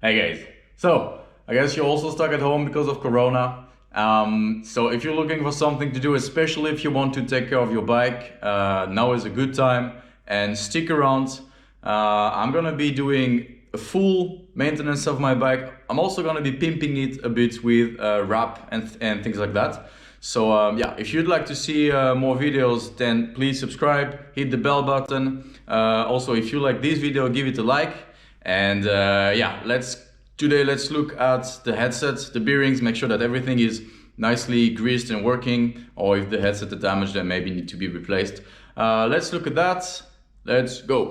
Hey guys, so I guess you're also stuck at home because of Corona. So if you're looking for something to do, especially if you want to take care of your bike, now is a good time and stick around. I'm gonna be doing a full maintenance of my bike. I'm also gonna be pimping it a bit with wrap and things like that. So yeah, if you'd like to see more videos, then please subscribe, hit the bell button. Also, if you like this video, give it a like. And yeah, today let's look at the headset, the bearings, make sure that everything is nicely greased and working, or if the headset is damaged, then maybe need to be replaced. Let's look at that. Let's go.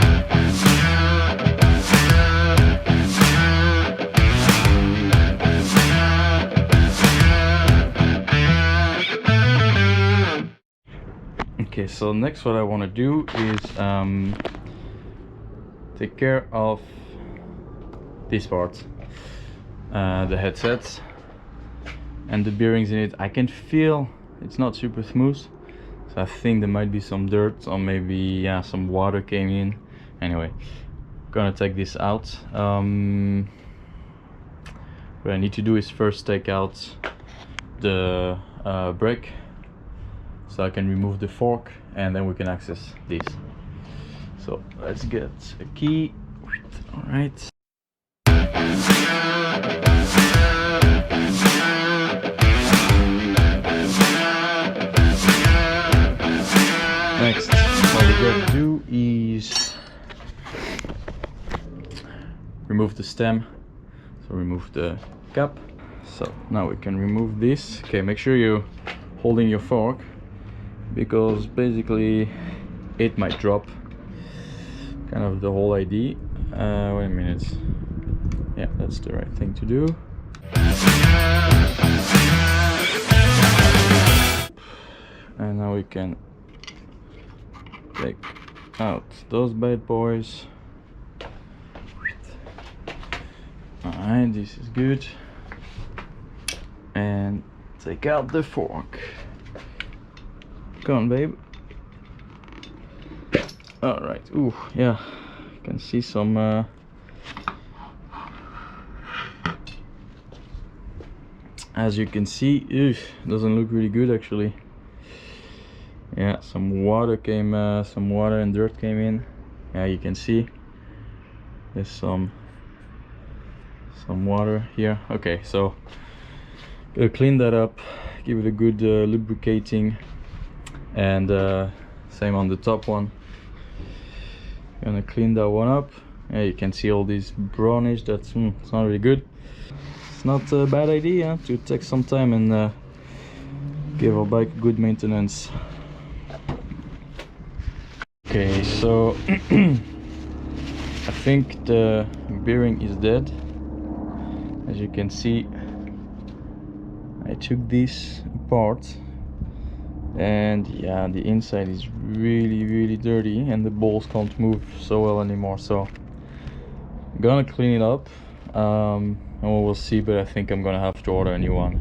Okay, so next what I want to do is take care of this part, the headset and the bearings in it. I can feel it's not super smooth, so I think there might be some dirt or maybe some water came in. Anyway, gonna take this out. What I need to do is first take out the brake so I can remove the fork, and then we can access this. So let's get a key. All right. Next, all we gotta do is remove the stem, so remove the cap. So now we can remove this. Okay, make sure you're holding your fork, because basically it might drop. Kind of the whole idea. Wait a minute. Yeah, that's the right thing to do. And now we can take out those bad boys. Alright, this is good. And take out the fork. Come on, babe. Alright, ooh, yeah, you can see some as you can see, doesn't look really good actually. Yeah, some water and dirt came in. Yeah, you can see there's some water here. Okay, so gotta clean that up, give it a good lubricating, and same on the top one. Gonna clean that one up. Yeah, you can see all these brownish. It's not really good. It's not a bad idea to take some time and give our bike good maintenance. Okay, so I think the bearing is dead. As you can see, I took this apart, and yeah, the inside is really dirty and the balls can't move so well anymore. So I'm gonna clean it up, and we'll see, but I think I'm gonna have to order a new one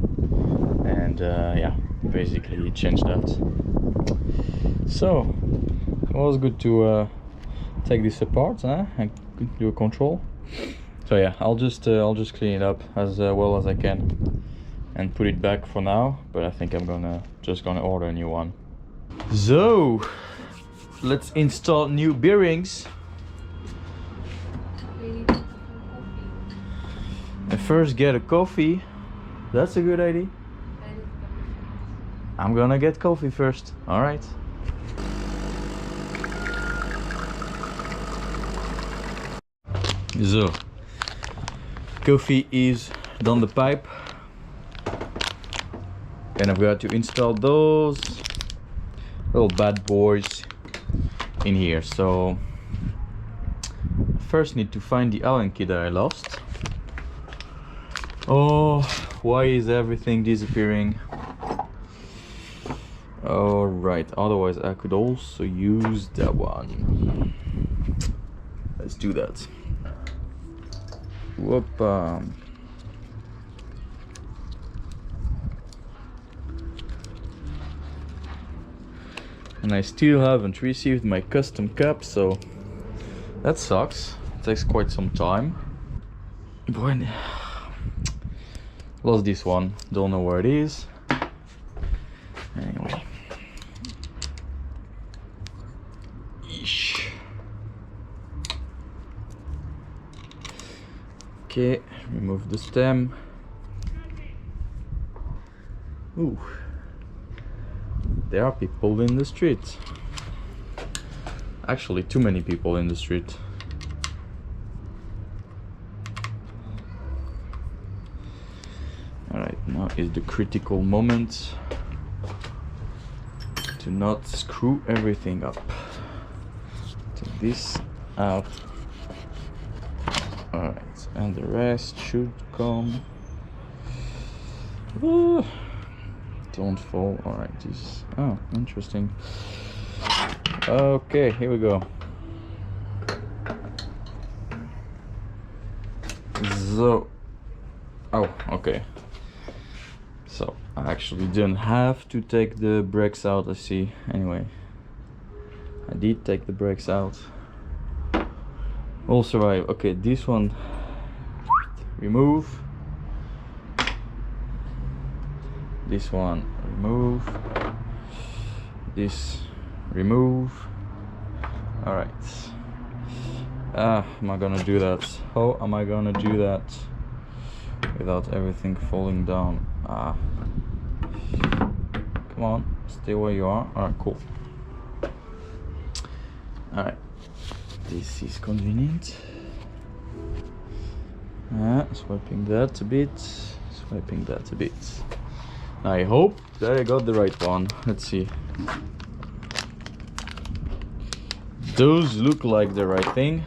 and yeah, basically change that. So it was good to take this apart, and do a control. So yeah, I'll just clean it up as well as I can and put it back for now, but I think I'm just gonna order a new one. So let's install new bearings. And first get a coffee. That's a good idea. I'm gonna get coffee first. All right. So coffee is down the pipe, and I've got to install those little bad boys in here. So first need to find the Allen key that I lost. Oh, why is everything disappearing? All right, otherwise I could also use that one. Let's do that. Whoop. And I still haven't received my custom cap, so that sucks. It takes quite some time. When lost this one, don't know where it is. Anyway, Eesh. Okay, remove the stem. Ooh, there are people in the street. Actually, too many people in the street. Alright, now is the critical moment to not screw everything up. Take this out. Alright, and the rest should come. Don't fall. Alright, this. Oh, interesting. Okay, here we go. So, oh, okay. So I actually didn't have to take the brakes out, I see. Anyway, I did take the brakes out. All survive. Okay, this one remove. This one remove. This remove. Alright. Am I gonna do that? How am I gonna do that without everything falling down? Come on, stay where you are. Alright, cool. Alright, this is convenient. Swiping that a bit, swiping that a bit. I hope that I got the right one. Let's see. Those look like the right thing.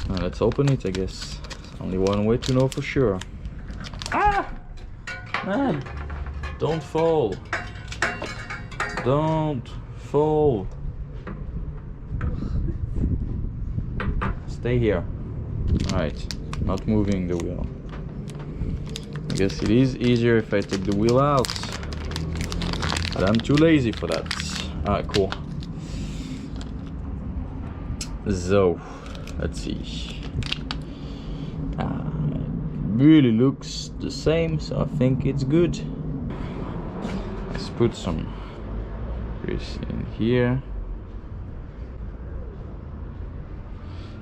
Now let's open it, I guess. Only one way to know for sure. Man, don't fall. Don't fall. Stay here. Alright, not moving the wheel. I guess it is easier if I take the wheel out. But I'm too lazy for that. Alright, cool. So, let's see. Really looks the same, so I think it's good. Let's put some grease in here.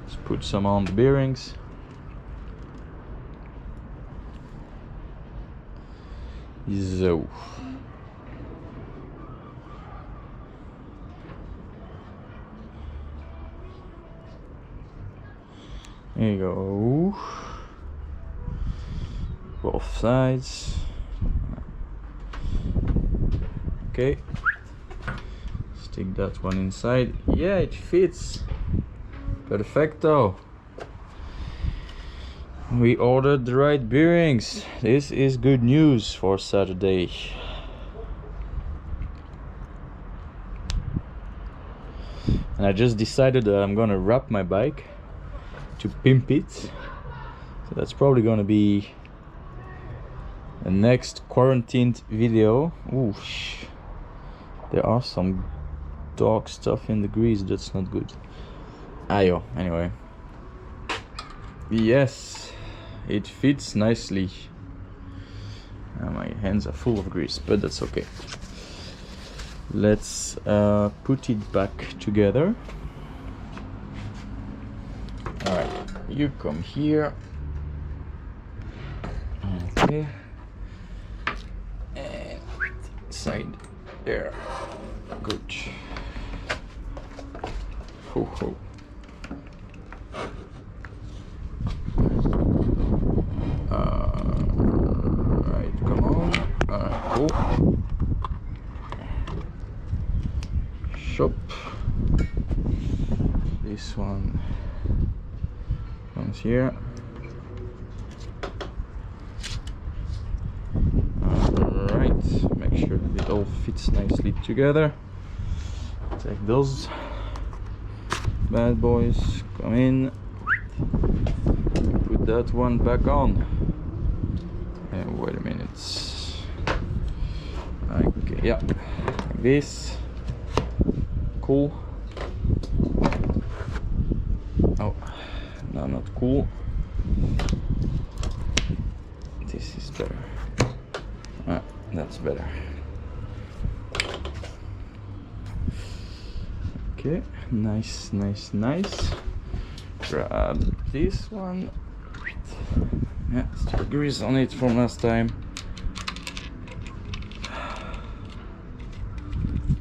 Let's put some on the bearings. So there you go. Both sides. Okay, stick that one inside. Yeah, it fits. Perfecto. We ordered the right bearings. This is good news for Saturday. And I just decided that I'm gonna wrap my bike to pimp it. So that's probably gonna be the next quarantined video. Ooh, there are some dog stuff in the grease. That's not good. Ayo, anyway. Yes, it fits nicely. My hands are full of grease, but that's okay. Let's put it back together. Alright, you come here. Okay. And side there. Good. Ho ho. Right, come on. Alright, cool. Shop. This one comes here. Alright, make sure that it all fits nicely together. Take those bad boys, come in, put that one back on. And wait a minute. Okay, yeah, like this. Cool. Oh, no, not cool. that's better. Okay, nice. Grab this one. Yeah, still grease on it from last time.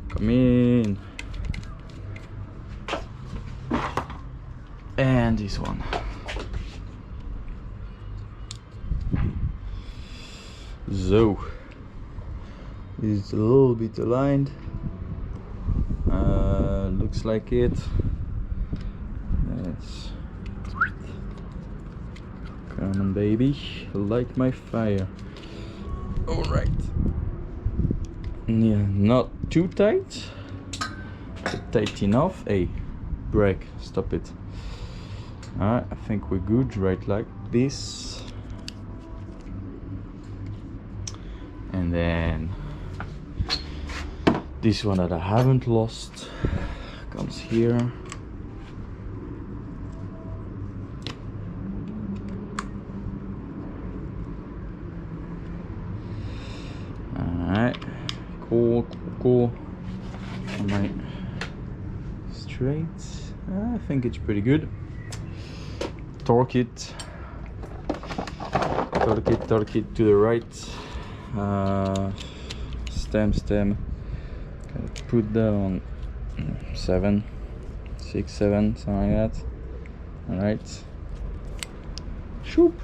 Come in. And this one. So, it's a little bit aligned. Looks like it. Yes. Come on, baby, light my fire. All right. Yeah, not too tight, but tight enough. Hey, brake, stop it. Alright, I think we're good, right like this. And then this one that I haven't lost comes here. Alright, cool. On my straight, I think it's pretty good. Torque it to the right. Stem. Gonna put that on 7, 6, 7, something like that. All right. Shoop.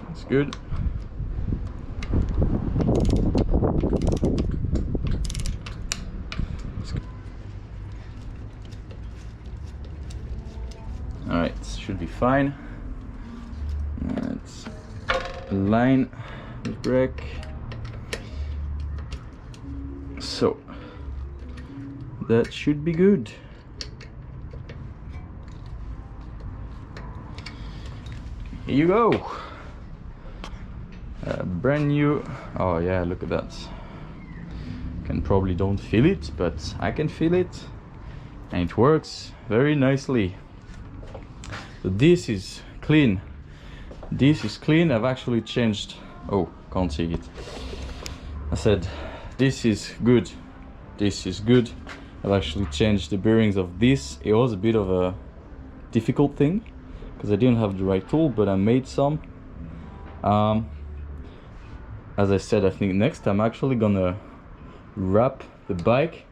That's good. Alright, should be fine. Let's align the brake. So that should be good. Here you go. Brand new. Oh yeah, look at that. Can probably don't feel it, but I can feel it, and it works very nicely. So this is clean. This is clean. I've actually changed. Oh, can't see it. I said this is good. This is good. I've actually changed the bearings of this. It was a bit of a difficult thing because I didn't have the right tool, but I made some. As I said, I think next time I'm actually gonna wrap the bike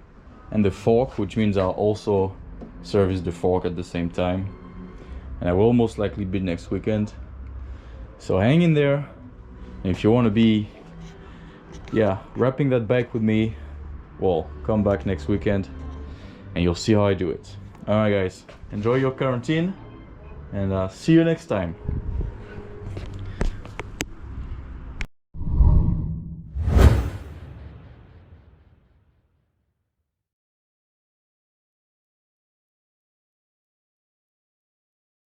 and the fork, which means I'll also service the fork at the same time. And I will most likely be next weekend. So hang in there. And if you want to be, wrapping that bike with me, well, come back next weekend and you'll see how I do it. Alright guys, enjoy your quarantine and see you next time.